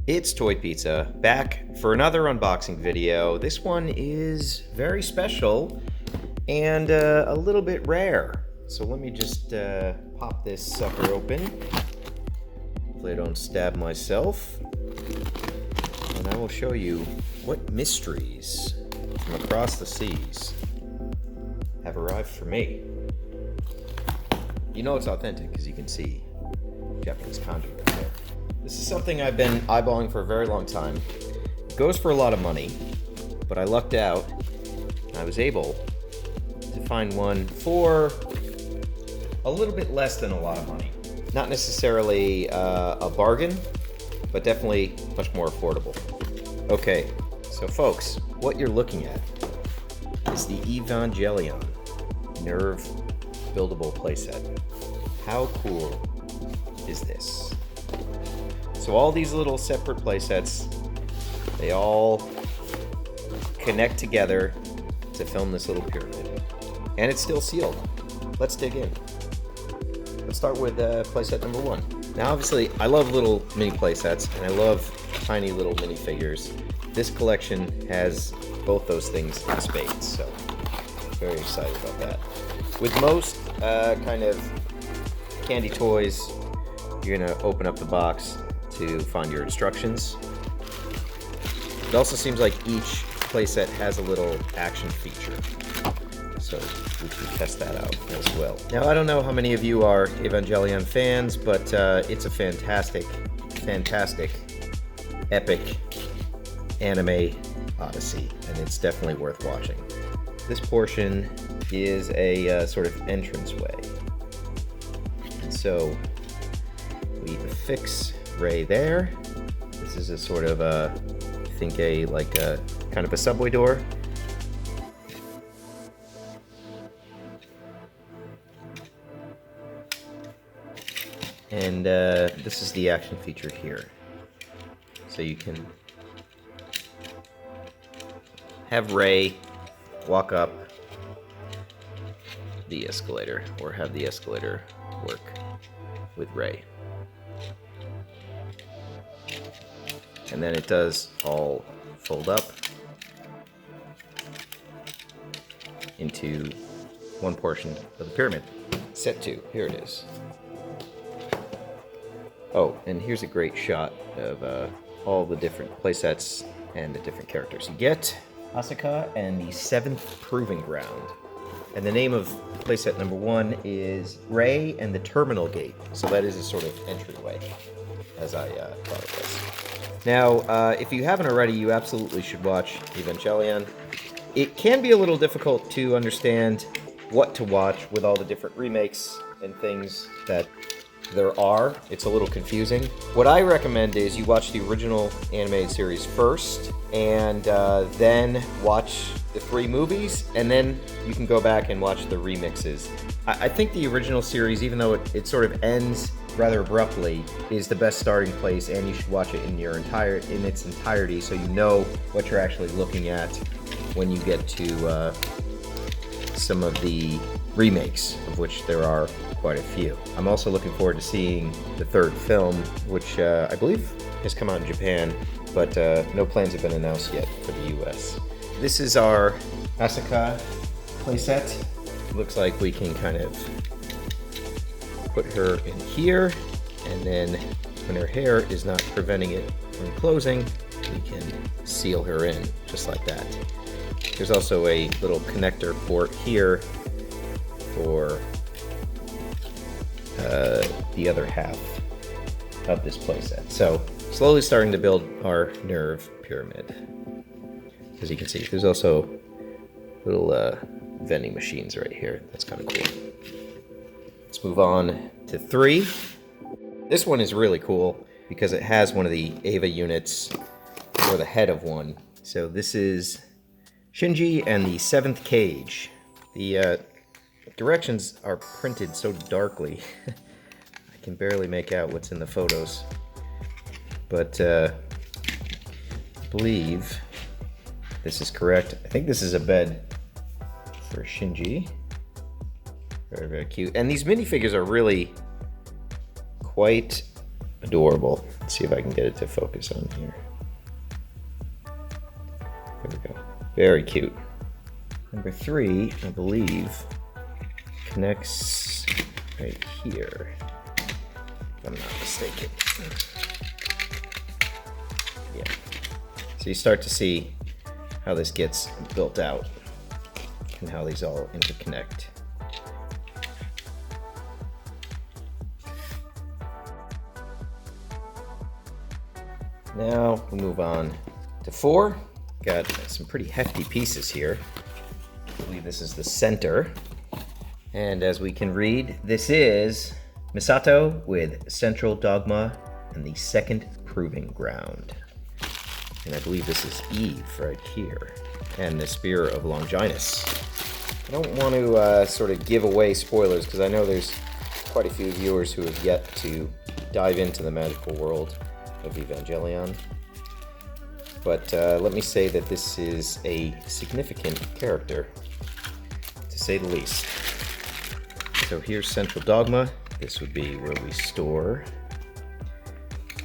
It's Toy Pizza, back for another unboxing video. This one is very special and a little bit rare. So let me just pop this sucker open. Hopefully I don't stab myself. And I will show you what mysteries from across the seas have arrived for me. You know it's authentic because you can see Japanese kanji right there. This is something I've been eyeballing for a very long time. It goes for a lot of money, but I lucked out and I was able to find one for a little bit less than a lot of money. Not necessarily a bargain, but definitely much more affordable. Okay, so folks, what you're looking at is the Evangelion NERV buildable playset. How cool is this? So all these little separate playsets, they all connect together to film this little pyramid. And it's still sealed. Let's dig in. Let's start with playset number one. Now obviously, I love little mini playsets, and I love tiny little minifigures. This collection has both those things in spades, so very excited about that. With most kind of candy toys, you're gonna open up the box to find your instructions. It also seems like each playset has a little action feature, so we can test that out as well. Now, I don't know how many of you are Evangelion fans, but it's a fantastic, epic anime odyssey, and it's definitely worth watching. This portion is a sort of entranceway, and so we affix Ray there. This is a sort of I think like a kind of a subway door. And this is the action feature here. So you can have Ray walk up the escalator, or have the escalator work with Ray. And then it does all fold up into one portion of the pyramid. Set 2, here it is. Oh, and here's a great shot of all the different playsets and the different characters you get. Asuka and the 7th Proving Ground. And the name of playset number 1 is Ray and the Terminal Gate. So that is a sort of entryway, as I thought it was. Now, if you haven't already, you absolutely should watch Evangelion. It can be a little difficult to understand what to watch with all the different remakes and things that there are. It's a little confusing. What I recommend is you watch the original animated series first, and then watch the 3 movies, and then you can go back and watch the remixes. I think the original series, even though it sort of ends rather abruptly, is the best starting place, and you should watch it in its entirety, so you know what you're actually looking at when you get to some of the remakes, of which there are quite a few. I'm also looking forward to seeing the 3rd film, which I believe has come out in Japan, but no plans have been announced yet for the US. This is our Asuka playset. Looks like we can kind of put her in here, and then when her hair is not preventing it from closing, we can seal her in just like that. There's also a little connector port here for the other half of this playset. So slowly starting to build our NERV pyramid. As you can see, there's also little vending machines right here. That's kind of cool. Let's move on to 3. This one is really cool because it has one of the Eva units, or the head of one. So this is Shinji and the 7th cage. The directions are printed so darkly, I can barely make out what's in the photos. But I believe this is correct. I think this is a bed for Shinji. Very, very cute. And these minifigures are really quite adorable. Let's see if I can get it to focus on here. There we go. Very cute. Number 3, I believe, connects right here, if I'm not mistaken. Yeah. So you start to see how this gets built out and how these all interconnect. Now we move on to 4. Got some pretty hefty pieces here. I believe this is the center. And as we can read, this is Misato with Central Dogma and the Second Proving Ground. And I believe this is Eve right here. And the Spear of Longinus. I don't want to sort of give away spoilers because I know there's quite a few viewers who have yet to dive into the magical world of Evangelion. But let me say that this is a significant character, to say the least. So here's Central Dogma. This would be where we store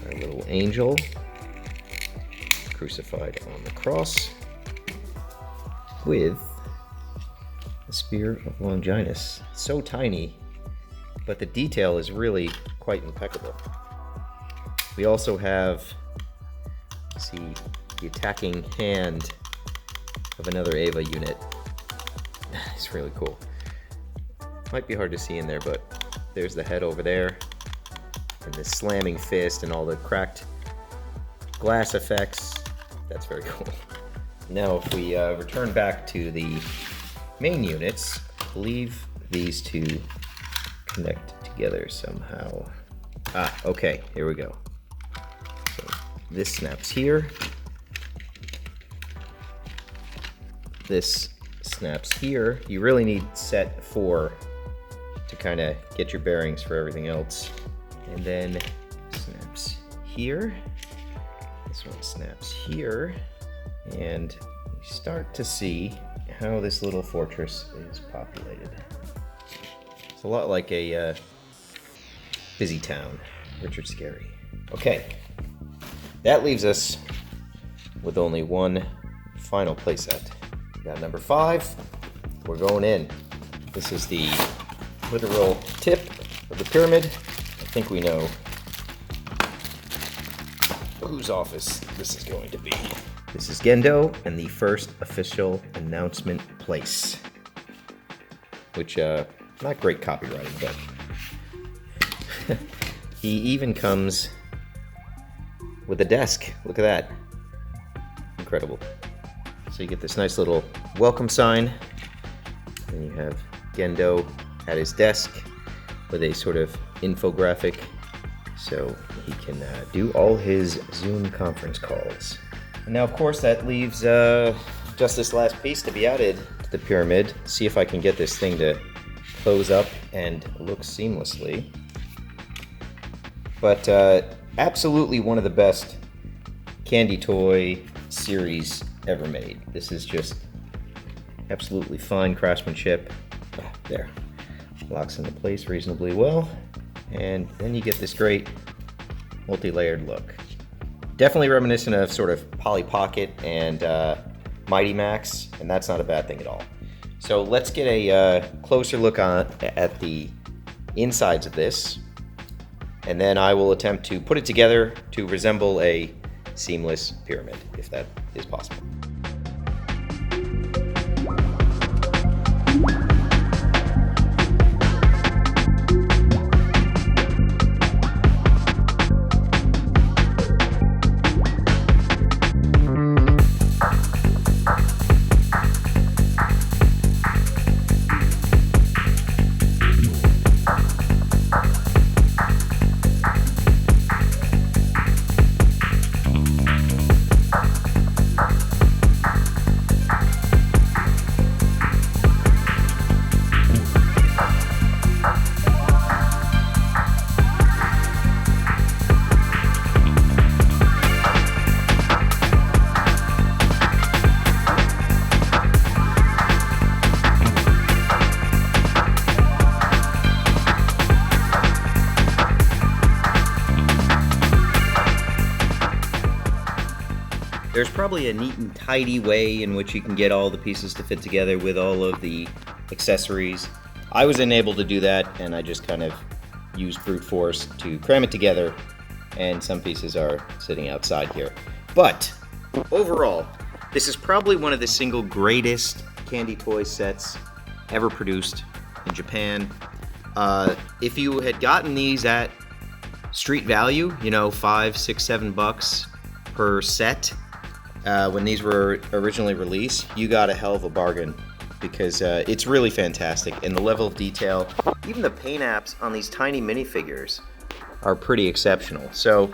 our little angel crucified on the cross with the Spear of Longinus. It's so tiny, but the detail is really quite impeccable. We also have, see, the attacking hand of another Eva unit. It's really cool. Might be hard to see in there, but there's the head over there, and the slamming fist and all the cracked glass effects. That's very cool. Now if we return back to the main units, I believe these two connect together somehow. Ah, okay, here we go. So this snaps here. This snaps here. You really need set 4 to kind of get your bearings for everything else. And then snaps here. This one snaps here. And you start to see how this little fortress is populated. It's a lot like a busy town, Richard Scarry. Okay, that leaves us with only one final playset. We got number 5. We're going in. This is the literal tip of the pyramid. I think we know whose office this is going to be. This is Gendo and the first official announcement place. Which, not great copywriting, but he even comes with a desk. Look at that. Incredible. So you get this nice little welcome sign. And you have Gendo at his desk with a sort of infographic so he can do all his Zoom conference calls. And now, of course, that leaves just this last piece to be added to the pyramid. See if I can get this thing to close up and look seamlessly. But absolutely one of the best candy toy series ever made. This is just absolutely fine craftsmanship. There. Locks into place reasonably well. And then you get this great multi-layered look. Definitely reminiscent of sort of Polly Pocket and Mighty Max, and that's not a bad thing at all. So let's get a closer look at the insides of this, and then I will attempt to put it together to resemble a seamless pyramid, if that is possible. there's probably a neat and tidy way in which you can get all the pieces to fit together with all of the accessories. I was unable to do that, and I just kind of used brute force to cram it together, and some pieces are sitting outside here. But overall, this is probably one of the single greatest candy toy sets ever produced in Japan. If you had gotten these at street value, you know, $5, $6, $7 per set, when these were originally released, you got a hell of a bargain, because it's really fantastic, and the level of detail, even the paint apps on these tiny minifigures are pretty exceptional. So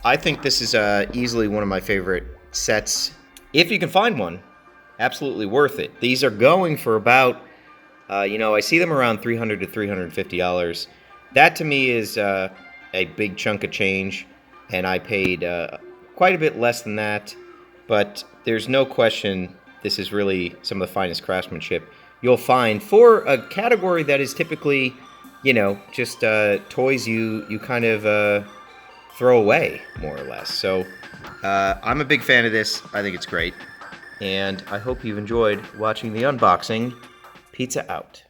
I think this is easily one of my favorite sets. If you can find one, absolutely worth it. These are going for about, you know, I see them around $300 to $350. That to me is a big chunk of change, and I paid quite a bit less than that, but there's no question this is really some of the finest craftsmanship you'll find for a category that is typically, you know, just toys you kind of throw away, more or less. So I'm a big fan of this. I think it's great, and I hope you've enjoyed watching the unboxing. Pizza out.